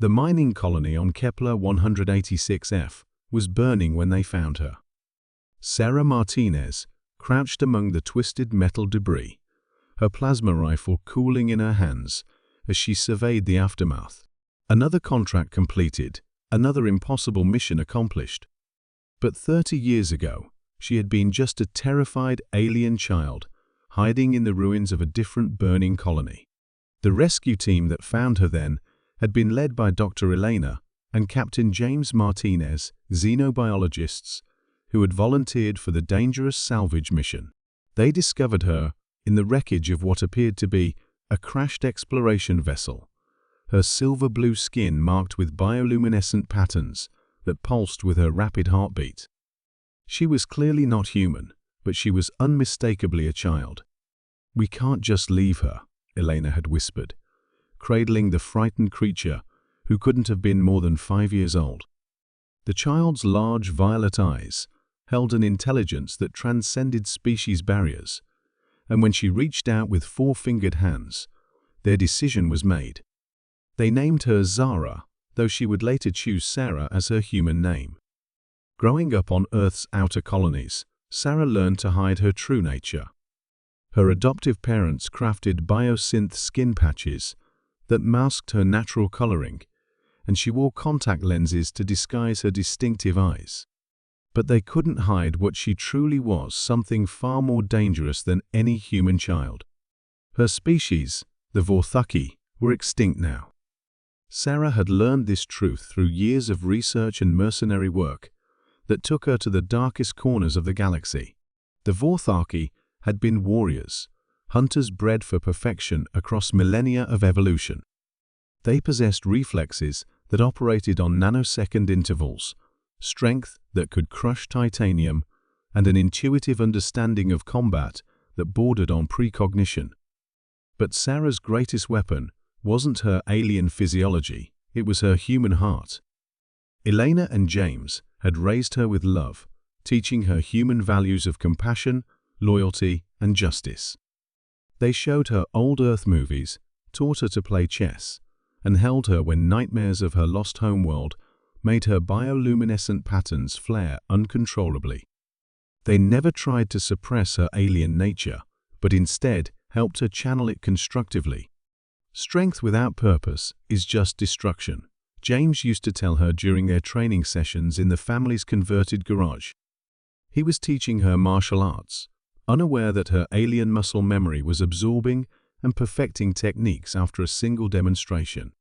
The mining colony on Kepler 186f was burning when they found her. Sarah Martinez crouched among the twisted metal debris, her plasma rifle cooling in her hands as she surveyed the aftermath. Another contract completed, another impossible mission accomplished. But 30 years ago, she had been just a terrified alien child, hiding in the ruins of a different burning colony. The rescue team that found her then had been led by Dr. Elena and Captain James Martinez, xenobiologists, who had volunteered for the dangerous salvage mission. They discovered her in the wreckage of what appeared to be a crashed exploration vessel, her silver-blue skin marked with bioluminescent patterns that pulsed with her rapid heartbeat. She was clearly not human, but she was unmistakably a child. "We can't just leave her," Elena had whispered, cradling the frightened creature who couldn't have been more than 5 years old. The child's large violet eyes held an intelligence that transcended species barriers, and when she reached out with 4-fingered hands, their decision was made. They named her Zara, though she would later choose Sarah as her human name. Growing up on Earth's outer colonies, Sarah learned to hide her true nature. Her adoptive parents crafted biosynth skin patches that masked her natural coloring, and she wore contact lenses to disguise her distinctive eyes. But they couldn't hide what she truly was, something far more dangerous than any human child. Her species, the Vorthuki, were extinct now. Sarah had learned this truth through years of research and mercenary work that took her to the darkest corners of the galaxy. The Vorthuki had been warriors, hunters bred for perfection across millennia of evolution. They possessed reflexes that operated on nanosecond intervals, strength that could crush titanium, and an intuitive understanding of combat that bordered on precognition. But Sarah's greatest weapon wasn't her alien physiology, it was her human heart. Elena and James had raised her with love, teaching her human values of compassion, loyalty, and justice. They showed her old Earth movies, taught her to play chess, and held her when nightmares of her lost homeworld made her bioluminescent patterns flare uncontrollably. They never tried to suppress her alien nature, but instead helped her channel it constructively. "Strength without purpose is just destruction," James used to tell her during their training sessions in the family's converted garage. He was teaching her martial arts, unaware that her alien muscle memory was absorbing and perfecting techniques after a single demonstration.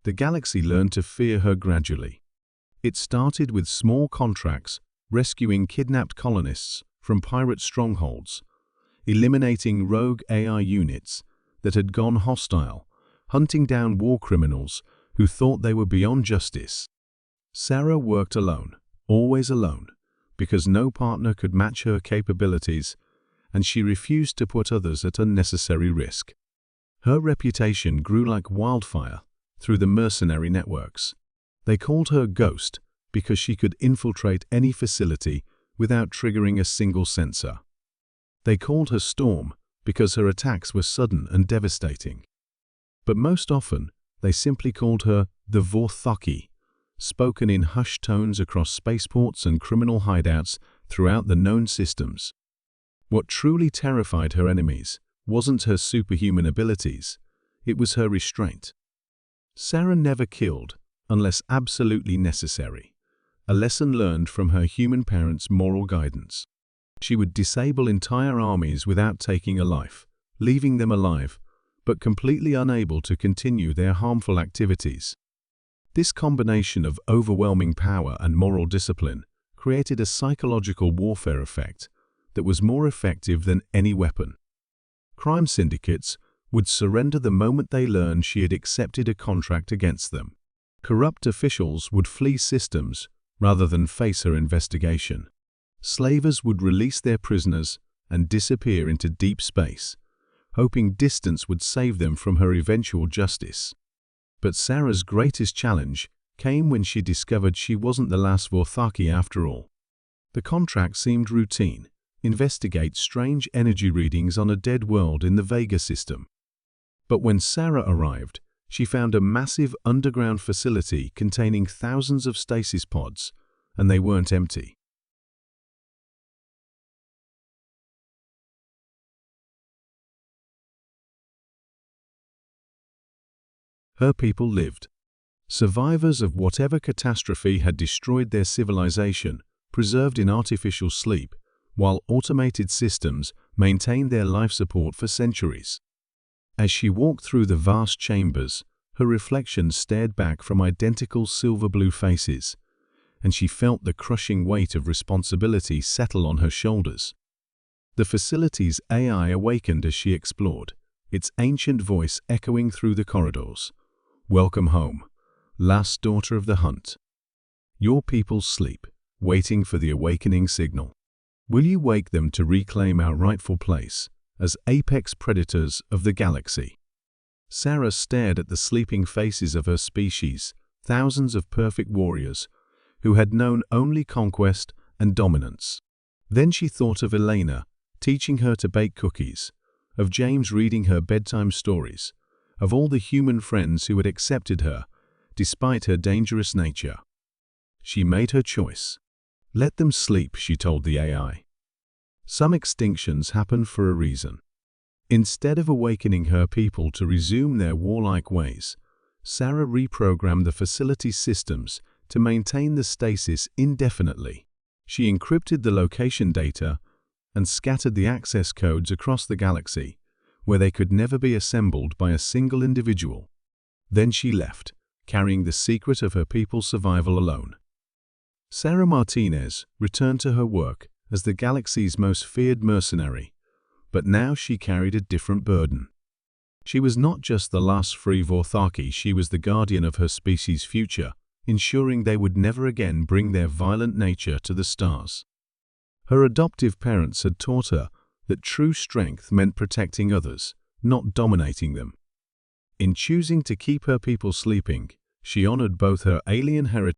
The galaxy learned to fear her gradually. It started with small contracts, rescuing kidnapped colonists from pirate strongholds, eliminating rogue AI units that had gone hostile, hunting down war criminals who thought they were beyond justice. Sarah worked alone, always alone, because no partner could match her capabilities, and she refused to put others at unnecessary risk. Her reputation grew like wildfire through the mercenary networks. They called her Ghost because she could infiltrate any facility without triggering a single sensor. They called her Storm because her attacks were sudden and devastating. But most often, they simply called her the Vorthuki, spoken in hushed tones across spaceports and criminal hideouts throughout the known systems. What truly terrified her enemies wasn't her superhuman abilities, it was her restraint. Sarah never killed unless absolutely necessary, a lesson learned from her human parents' moral guidance. She would disable entire armies without taking a life, leaving them alive, but completely unable to continue their harmful activities. This combination of overwhelming power and moral discipline created a psychological warfare effect that was more effective than any weapon. Crime syndicates would surrender the moment they learned she had accepted a contract against them. Corrupt officials would flee systems rather than face her investigation. Slavers would release their prisoners and disappear into deep space, hoping distance would save them from her eventual justice. But Sarah's greatest challenge came when she discovered she wasn't the last Vorthuki after all. The contract seemed routine: investigate strange energy readings on a dead world in the Vega system. But when Sarah arrived, She found a massive underground facility containing thousands of stasis pods, and they weren't empty. Her people lived. Survivors of whatever catastrophe had destroyed their civilization, preserved in artificial sleep, while automated systems maintained their life support for centuries. As she walked through the vast chambers, her reflection stared back from identical silver-blue faces, and she felt the crushing weight of responsibility settle on her shoulders. The facility's AI awakened as she explored, its ancient voice echoing through the corridors. "Welcome home, last daughter of the hunt. Your people sleep, waiting for the awakening signal. Will you wake them to reclaim our rightful place as apex predators of the galaxy?" Sarah stared at the sleeping faces of her species, thousands of perfect warriors who had known only conquest and dominance. Then she thought of Elena, teaching her to bake cookies, of James reading her bedtime stories, of all the human friends who had accepted her, despite her dangerous nature. She made her choice. "Let them sleep," she told the AI. "Some extinctions happen for a reason." Instead of awakening her people to resume their warlike ways, Sarah reprogrammed the facility's systems to maintain the stasis indefinitely. She encrypted the location data and scattered the access codes across the galaxy, where they could never be assembled by a single individual. Then she left, carrying the secret of her people's survival alone. Sarah Martinez returned to her work as the galaxy's most feared mercenary, but now she carried a different burden. She was not just the last free Vorthaki, she was the guardian of her species' future, ensuring they would never again bring their violent nature to the stars. Her adoptive parents had taught her that true strength meant protecting others, not dominating them. In choosing to keep her people sleeping, she honored both her alien heritage